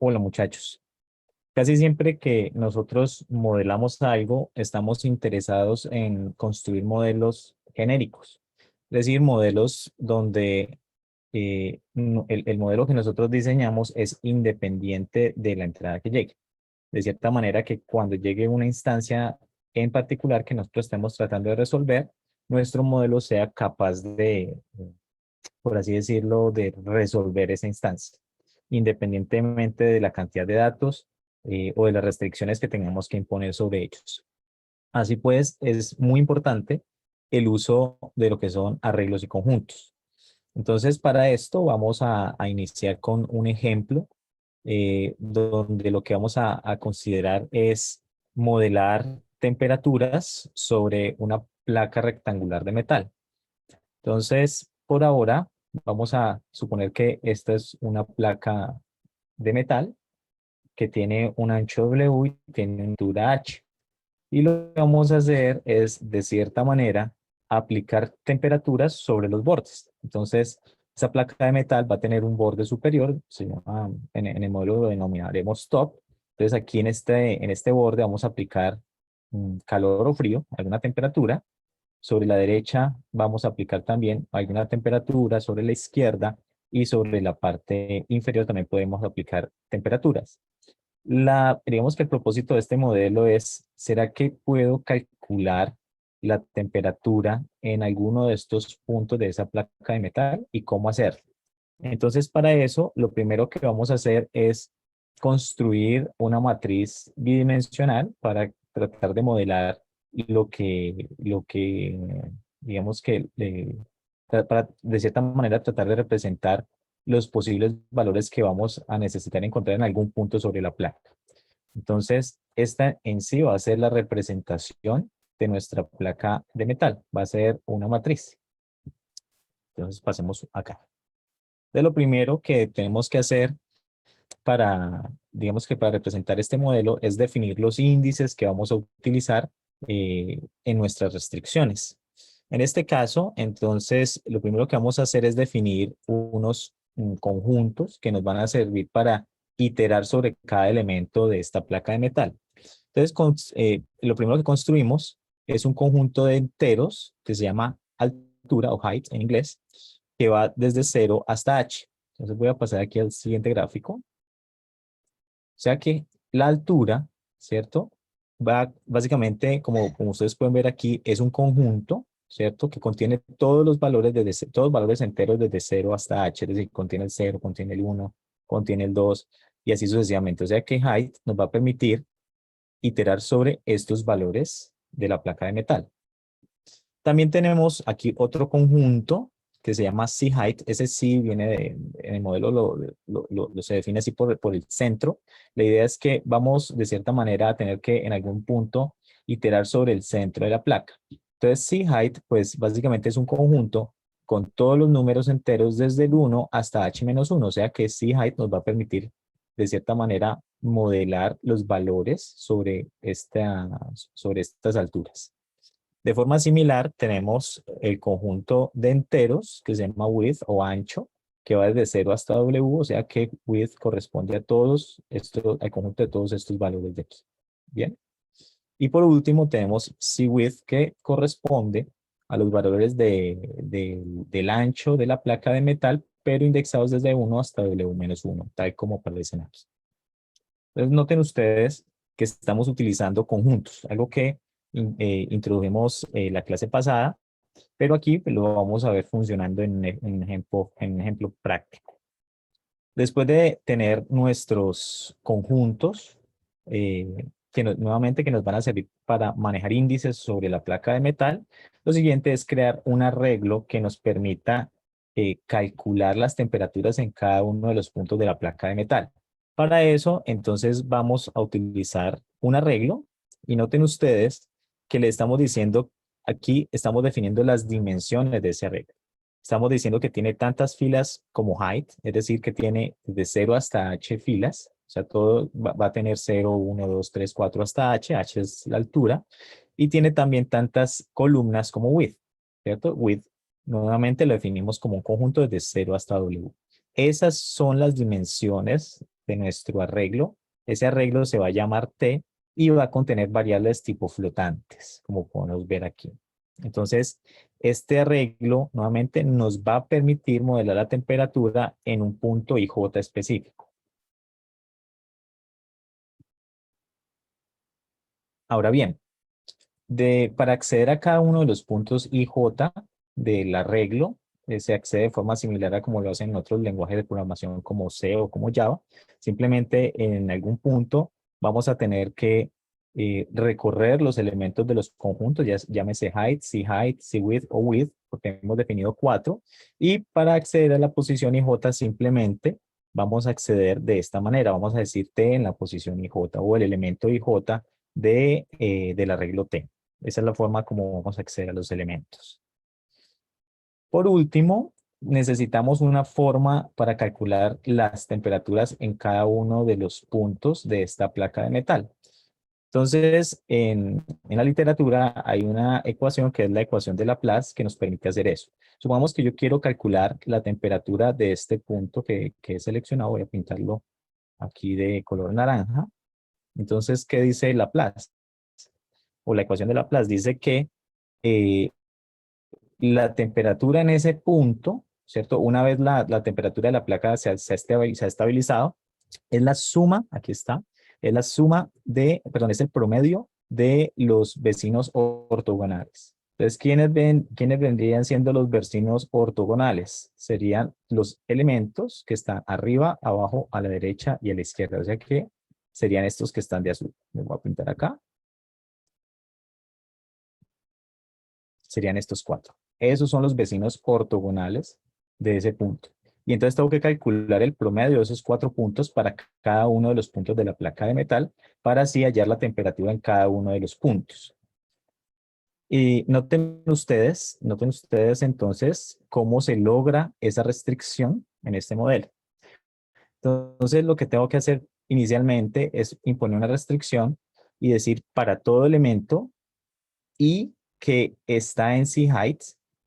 Hola muchachos. Casi siempre que nosotros modelamos algo, estamos interesados en construir modelos genéricos, es decir, modelos donde el modelo que nosotros diseñamos es independiente de la entrada que llegue. De cierta manera que cuando llegue una instancia en particular que nosotros estemos tratando de resolver, nuestro modelo sea capaz de, por así decirlo, de resolver esa instancia, independientemente de la cantidad de datos o de las restricciones que tengamos que imponer sobre ellos. Así pues, es muy importante el uso de lo que son arreglos y conjuntos. Entonces, para esto vamos a iniciar con un ejemplo donde lo que vamos a considerar es modelar temperaturas sobre una placa rectangular de metal. Entonces, por ahora, vamos a suponer que esta es una placa de metal que tiene un ancho W y tiene una altura H. Y lo que vamos a hacer es, de cierta manera, aplicar temperaturas sobre los bordes. Entonces, esa placa de metal va a tener un borde superior, se llama, en el modelo lo denominaremos top. Entonces, aquí en este borde vamos a aplicar calor o frío, alguna temperatura. Sobre la derecha vamos a aplicar también alguna temperatura, sobre la izquierda y sobre la parte inferior también podemos aplicar temperaturas. Digamos que el propósito de este modelo es, ¿será que puedo calcular la temperatura en alguno de estos puntos de esa placa de metal y cómo hacerlo? Entonces, para eso, lo primero que vamos a hacer es construir una matriz bidimensional para tratar de modelar digamos que, para de cierta manera tratar de representar los posibles valores que vamos a necesitar encontrar en algún punto sobre la placa. Entonces, esta en sí va a ser la representación de nuestra placa de metal. Va a ser una matriz. Entonces, pasemos acá. De lo primero que tenemos que hacer digamos que para representar este modelo es definir los índices que vamos a utilizar en nuestras restricciones. En este caso, entonces, lo primero que vamos a hacer es definir unos conjuntos que nos van a servir para iterar sobre cada elemento de esta placa de metal. Entonces, lo primero que construimos es un conjunto de enteros que se llama altura o height en inglés, que va desde 0 hasta h. Entonces voy a pasar aquí al siguiente gráfico. O sea que la altura, ¿cierto? Va básicamente, como ustedes pueden ver aquí, es un conjunto, ¿cierto? Que contiene todos los valores, todos los valores enteros desde 0 hasta h, es decir, contiene el 0, contiene el 1, contiene el 2 y así sucesivamente. O sea que height nos va a permitir iterar sobre estos valores de la placa de metal. También tenemos aquí otro conjunto que se llama C-height. Ese sí viene en el modelo, se define así por el centro. La idea es que vamos de cierta manera a tener que en algún punto iterar sobre el centro de la placa. Entonces C-height pues básicamente es un conjunto con todos los números enteros desde el 1 hasta h-1. O sea que C-height nos va a permitir de cierta manera modelar los valores sobre estas alturas. De forma similar, tenemos el conjunto de enteros que se llama width o ancho, que va desde 0 hasta W, o sea que width corresponde a al conjunto de todos estos valores de aquí. Bien. Y por último tenemos C-width, que corresponde a los valores del ancho de la placa de metal, pero indexados desde 1 hasta W-1, tal como aparecen aquí. Entonces noten ustedes que estamos utilizando conjuntos, algo que introdujimos la clase pasada, pero aquí pues, lo vamos a ver funcionando en un ejemplo práctico. Después de tener nuestros conjuntos, nuevamente que nos van a servir para manejar índices sobre la placa de metal, lo siguiente es crear un arreglo que nos permita calcular las temperaturas en cada uno de los puntos de la placa de metal. Para eso, entonces, vamos a utilizar un arreglo y noten ustedes que le estamos diciendo, aquí estamos definiendo las dimensiones de ese arreglo. Estamos diciendo que tiene tantas filas como height, es decir, que tiene de 0 hasta h filas, o sea, todo va a tener 0, 1, 2, 3, 4 hasta h es la altura, y tiene también tantas columnas como width, ¿cierto? Width, nuevamente lo definimos como un conjunto desde 0 hasta w. Esas son las dimensiones de nuestro arreglo. Ese arreglo se va a llamar T y va a contener variables tipo flotantes, como podemos ver aquí. Entonces, este arreglo nuevamente nos va a permitir modelar la temperatura en un punto IJ específico. Ahora bien, para acceder a cada uno de los puntos IJ del arreglo, se accede de forma similar a como lo hacen en otros lenguajes de programación como C o como Java. Simplemente en algún punto vamos a tener que recorrer los elementos de los conjuntos, ya llámese height, width o width, porque hemos definido 4. Y para acceder a la posición IJ simplemente vamos a acceder de esta manera. Vamos a decir T en la posición IJ o el elemento IJ del arreglo T. Esa es la forma como vamos a acceder a los elementos. Por último, necesitamos una forma para calcular las temperaturas en cada uno de los puntos de esta placa de metal. Entonces, en la literatura hay una ecuación que es la ecuación de Laplace que nos permite hacer eso. Supongamos que yo quiero calcular la temperatura de este punto que he seleccionado. Voy a pintarlo aquí de color naranja. Entonces, ¿qué dice Laplace? O la ecuación de Laplace dice que eh, la temperatura en ese punto, ¿cierto? Una vez la temperatura de la placa se ha estabilizado, es la suma, aquí está, es la suma de, perdón, es el promedio de los vecinos ortogonales. Entonces, ¿quiénes vendrían siendo los vecinos ortogonales? Serían los elementos que están arriba, abajo, a la derecha y a la izquierda. O sea que serían estos que están de azul. Les voy a pintar acá. Serían estos 4. Esos son los vecinos ortogonales de ese punto. Y entonces tengo que calcular el promedio de esos 4 puntos para cada uno de los puntos de la placa de metal para así hallar la temperatura en cada uno de los puntos. Y noten ustedes entonces cómo se logra esa restricción en este modelo. Entonces lo que tengo que hacer inicialmente es imponer una restricción y decir para todo elemento y que está en C-height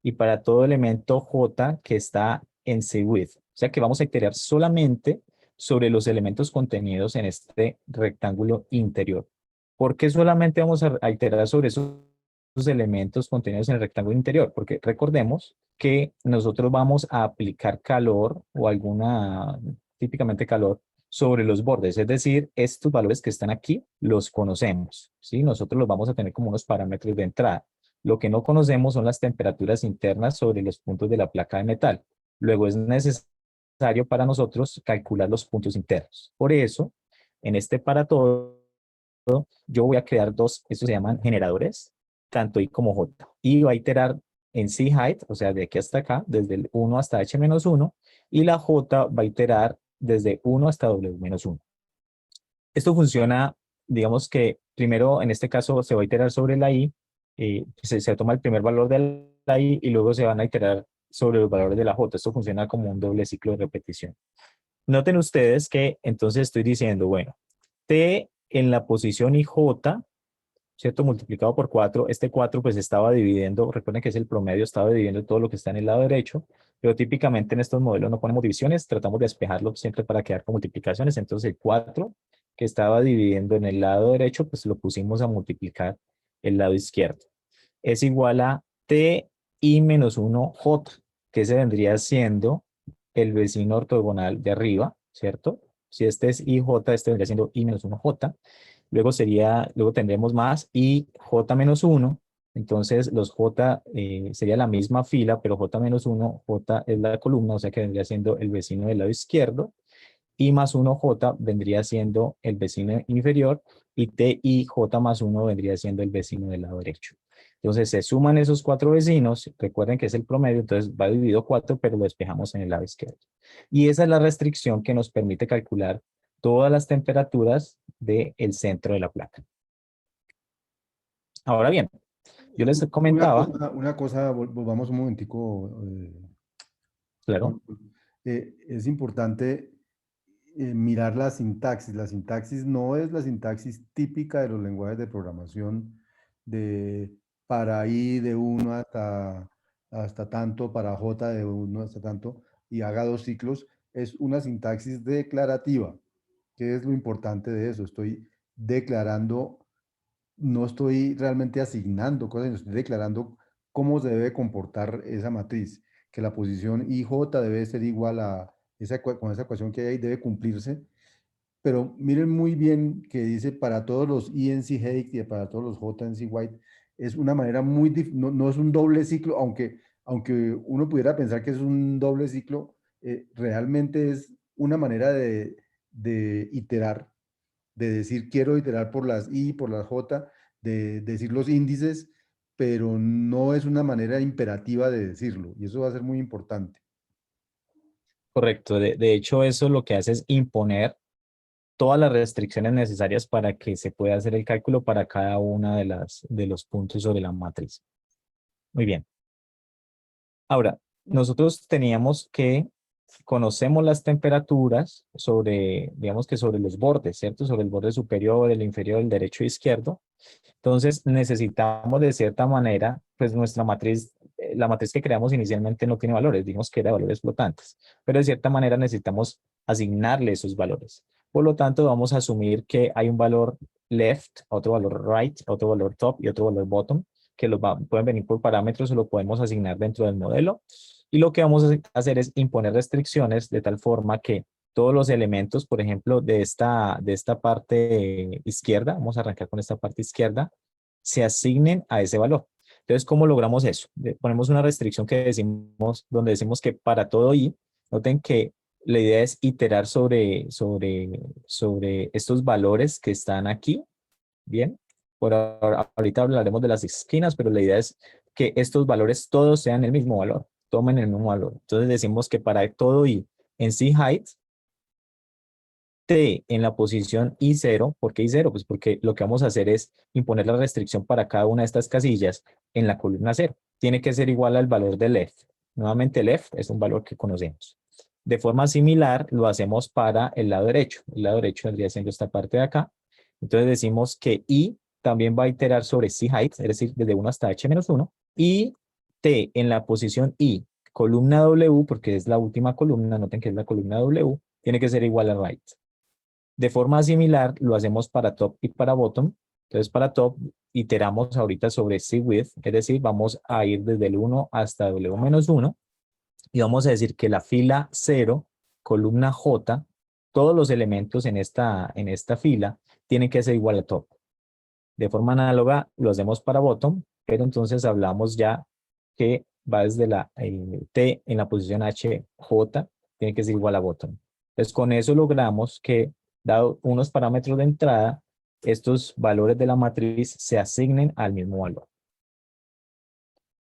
y para todo elemento J que está en C-width. O sea que vamos a iterar solamente sobre los elementos contenidos en este rectángulo interior. ¿Por qué solamente vamos a iterar sobre esos elementos contenidos en el rectángulo interior? Porque recordemos que nosotros vamos a aplicar calor o típicamente calor, sobre los bordes, es decir, estos valores que están aquí los conocemos, ¿sí? Nosotros los vamos a tener como unos parámetros de entrada. Lo que no conocemos son las temperaturas internas sobre los puntos de la placa de metal. Luego es necesario para nosotros calcular los puntos internos. Por eso, en este para todo, yo voy a crear dos, estos se llaman generadores, tanto I como J. Y va a iterar en C height, o sea, de aquí hasta acá, desde el 1 hasta H-1, y la J va a iterar desde 1 hasta W-1. Esto funciona, digamos que primero en este caso se va a iterar sobre la I, se toma el primer valor de la I y luego se van a iterar sobre los valores de la J. Esto funciona como un doble ciclo de repetición. Noten ustedes que entonces estoy diciendo, bueno, T en la posición IJ, ¿cierto? Multiplicado por 4, este 4 pues estaba dividiendo, recuerden que es el promedio, estaba dividiendo todo lo que está en el lado derecho, pero típicamente en estos modelos no ponemos divisiones, tratamos de despejarlo siempre para quedar con multiplicaciones, entonces el 4 que estaba dividiendo en el lado derecho, pues lo pusimos a multiplicar el lado izquierdo. Es igual a T i menos 1J, que se vendría siendo el vecino ortogonal de arriba, ¿cierto? Si este es IJ, este vendría siendo I menos 1J. Luego tendremos más y J menos 1. Entonces los J sería la misma fila, pero J menos 1, J es la columna, o sea que vendría siendo el vecino del lado izquierdo. Y más 1J vendría siendo el vecino inferior y T y J más 1 vendría siendo el vecino del lado derecho. Entonces se suman esos 4 vecinos, recuerden que es el promedio, entonces va dividido 4, pero lo despejamos en el lado izquierdo. Y esa es la restricción que nos permite calcular todas las temperaturas del centro de la placa. Ahora bien, yo les comentaba, Una cosa, volvamos un momentico, claro, Juan. Es importante mirar la sintaxis. La sintaxis no es la sintaxis típica de los lenguajes de programación de para i de 1 hasta tanto, para j de 1 hasta tanto, y haga dos ciclos. Es una sintaxis declarativa. ¿Qué es lo importante de eso? Estoy declarando, no estoy realmente asignando cosas, sino estoy declarando cómo se debe comportar esa matriz, que la posición IJ debe ser igual a con esa ecuación que hay ahí, debe cumplirse. Pero miren muy bien que dice para todos los INC Height y para todos los JNC White, es una manera muy, no, no es un doble ciclo, aunque uno pudiera pensar que es un doble ciclo, realmente es una manera de iterar, de decir quiero iterar por las I, por las J, de decir los índices, pero no es una manera imperativa de decirlo, y eso va a ser muy importante. Correcto. De hecho, eso lo que hace es imponer todas las restricciones necesarias para que se pueda hacer el cálculo para cada una de los puntos sobre la matriz. Muy bien. Ahora, nosotros teníamos que conocemos las temperaturas sobre, digamos que sobre los bordes, ¿cierto? Sobre el borde superior, el inferior, el derecho e izquierdo. Entonces necesitamos de cierta manera, pues nuestra matriz, la matriz que creamos inicialmente no tiene valores, digamos que era valores flotantes, pero de cierta manera necesitamos asignarle esos valores. Por lo tanto, vamos a asumir que hay un valor left, otro valor right, otro valor top y otro valor bottom, que pueden venir por parámetros o lo podemos asignar dentro del modelo. Y lo que vamos a hacer es imponer restricciones de tal forma que todos los elementos, por ejemplo, de esta parte izquierda, vamos a arrancar con esta parte izquierda, se asignen a ese valor. Entonces, ¿cómo logramos eso? Ponemos una restricción que decimos, donde decimos que para todo i, noten que la idea es iterar sobre estos valores que están aquí, ¿bien? Ahorita hablaremos de las esquinas, pero la idea es que estos valores todos sean el mismo valor, tomen el mismo valor. Entonces decimos que para todo i en C height, T en la posición I0, ¿por qué I0? Pues porque lo que vamos a hacer es imponer la restricción para cada una de estas casillas en la columna 0. Tiene que ser igual al valor de left. Nuevamente left es un valor que conocemos. De forma similar lo hacemos para el lado derecho. El lado derecho vendría siendo esta parte de acá. Entonces decimos que I también va a iterar sobre C height, es decir, desde 1 hasta H-1, y T en la posición I, columna W, porque es la última columna, noten que es la columna W, tiene que ser igual a right. De forma similar, lo hacemos para top y para bottom. Entonces, para top, iteramos ahorita sobre C-width, es decir, vamos a ir desde el 1 hasta W-1 y vamos a decir que la fila 0, columna J, todos los elementos en esta fila tienen que ser igual a top. De forma análoga, lo hacemos para bottom, pero entonces hablamos ya que va desde la T en la posición HJ, tiene que ser igual a bottom. Entonces, con eso logramos que, dado unos parámetros de entrada, estos valores de la matriz se asignen al mismo valor.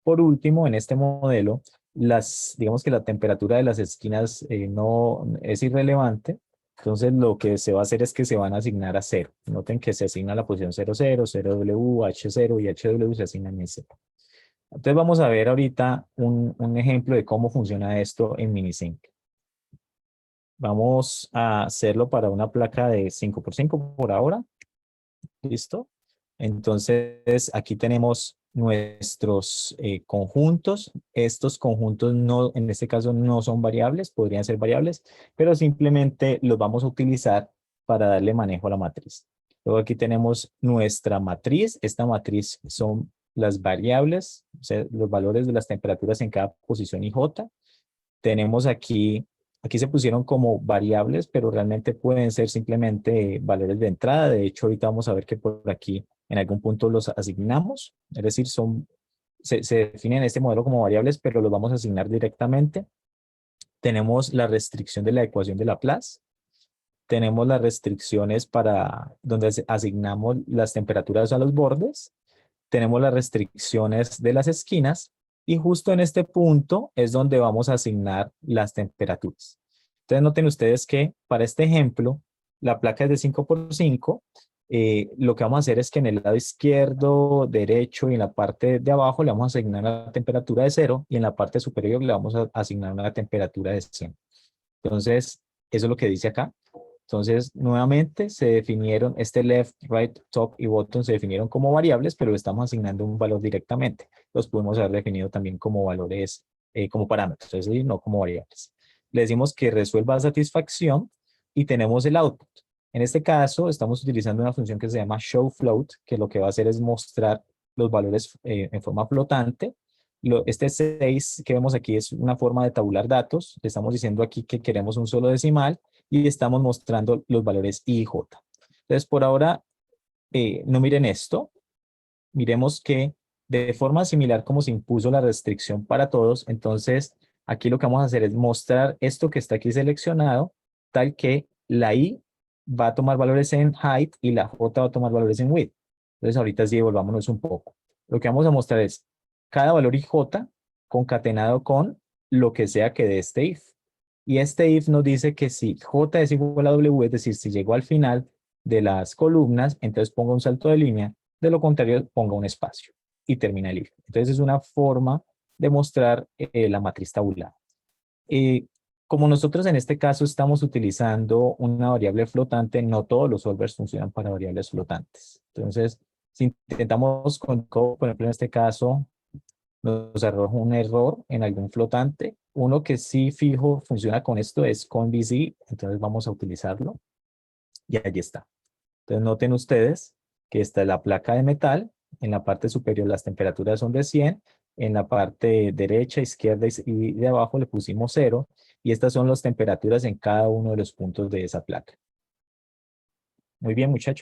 Por último, en este modelo, digamos que la temperatura de las esquinas no es irrelevante. Entonces, lo que se va a hacer es que se van a asignar a 0. Noten que se asigna la posición 0, 0, 0W, H0 y HW se asignan en 0. Entonces, vamos a ver ahorita un ejemplo de cómo funciona esto en Minisync. Vamos a hacerlo para una placa de 5x5 por ahora. ¿Listo? Entonces, aquí tenemos nuestros conjuntos. Estos conjuntos no, en este caso no son variables, podrían ser variables, pero simplemente los vamos a utilizar para darle manejo a la matriz. Luego aquí tenemos nuestra matriz. Esta matriz son las variables, o sea, los valores de las temperaturas en cada posición IJ. Tenemos aquí se pusieron como variables, pero realmente pueden ser simplemente valores de entrada. De hecho, ahorita vamos a ver que por aquí en algún punto los asignamos, es decir, se definen en este modelo como variables, pero los vamos a asignar directamente. Tenemos la restricción de la ecuación de Laplace. Tenemos las restricciones para donde asignamos las temperaturas a los bordes. Tenemos las restricciones de las esquinas y justo en este punto es donde vamos a asignar las temperaturas. Entonces noten ustedes que para este ejemplo, la placa es de 5x5. Lo que vamos a hacer es que en el lado izquierdo, derecho y en la parte de abajo le vamos a asignar una temperatura de 0 y en la parte superior le vamos a asignar una temperatura de 100. Entonces, eso es lo que dice acá. Entonces, nuevamente se definieron, este left, right, top y bottom se definieron como variables, pero le estamos asignando un valor directamente. Los podemos haber definido también como valores, como parámetros, es decir, no como variables. Le decimos que resuelva a satisfacción y tenemos el output. En este caso, estamos utilizando una función que se llama showFloat, que lo que va a hacer es mostrar los valores en forma flotante. Este 6 que vemos aquí es una forma de tabular datos. Le estamos diciendo aquí que queremos un solo decimal y estamos mostrando los valores I y J. Entonces, por ahora, no miren esto. Miremos que de forma similar como se impuso la restricción para todos, entonces aquí lo que vamos a hacer es mostrar esto que está aquí seleccionado, tal que la I va a tomar valores en height y la J va a tomar valores en width. Entonces ahorita sí, volvámonos un poco. Lo que vamos a mostrar es cada valor IJ concatenado con lo que sea que dé este if. Y este if nos dice que si J es igual a W, es decir, si llegó al final de las columnas, entonces ponga un salto de línea, de lo contrario ponga un espacio y termina el if. Entonces es una forma de mostrar la matriz tabular. Como nosotros en este caso estamos utilizando una variable flotante, no todos los solvers funcionan para variables flotantes. Entonces, si intentamos con code, por ejemplo, en este caso, nos arroja un error en algún flotante. Uno que sí fijo funciona con esto es con VC, entonces vamos a utilizarlo y allí está. Entonces noten ustedes que esta es la placa de metal, en la parte superior las temperaturas son de 100, en la parte derecha, izquierda y de abajo le pusimos 0 y estas son las temperaturas en cada uno de los puntos de esa placa. Muy bien, muchachos.